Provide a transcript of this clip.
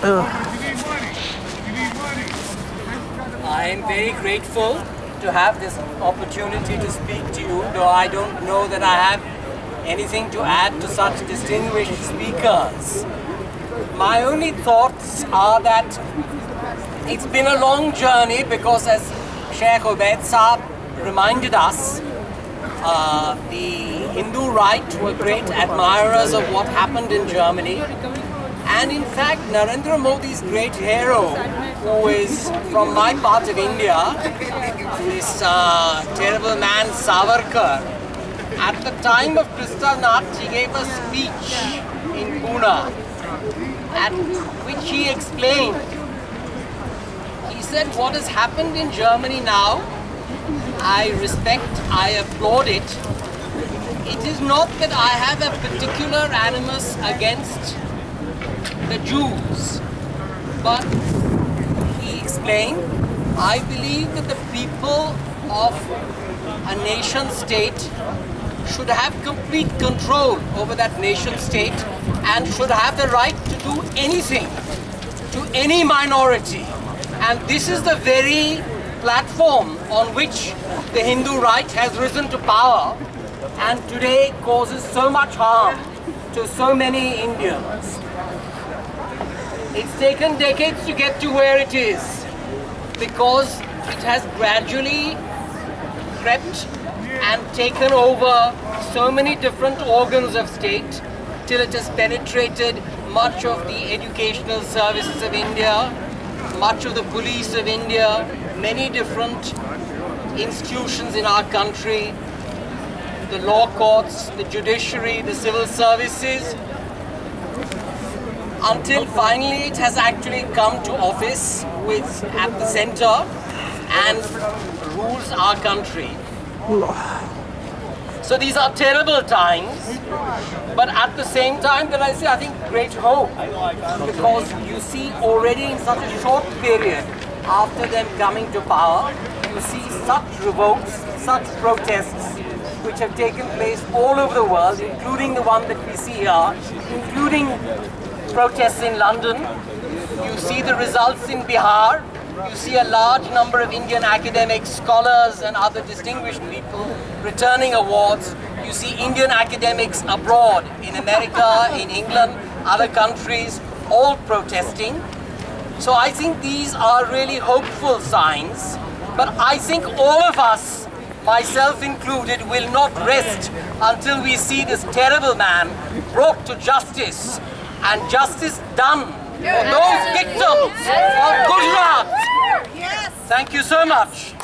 I am very grateful to have this opportunity to speak to you, though I don't know that I have anything to add to such distinguished speakers. My only thoughts are that it's been a long journey because, as Sheikh Ubaid Saab reminded us, the Hindu right were great admirers of what happened in Germany. And in fact, Narendra Modi's great hero, who is from my part of India, this terrible man Savarkar, at the time of Kristallnacht, he gave a speech in Pune, at which he explained, he said, what has happened in Germany now, I respect, I applaud it. It is not that I have a particular animus against the Jews, but he explained, I believe that the people of a nation state should have complete control over that nation state and should have the right to do anything to any minority. And this is the very platform on which the Hindu right has risen to power and today causes so much harm to so many Indians. It's taken decades to get to where it is because it has gradually crept and taken over so many different organs of state till it has penetrated much of the educational services of India, much of the police of India, many different institutions in our country, the law courts, the judiciary, the civil services, until finally it has actually come to office at the center and rules our country. So these are terrible times, but at the same time, then I say, I think great hope, because you see already in such a short period after them coming to power, you see such revolts, such protests which have taken place all over the world, including the one that we see here, including protests in London. You see the results in Bihar. You see a large number of Indian academics, scholars and other distinguished people returning awards. You see Indian academics abroad, in America, in England, other countries, all protesting. So I think these are really hopeful signs. But I think all of us, myself included, will not rest until we see this terrible man brought to justice and justice done for those victims of Gujarat. Thank you so much.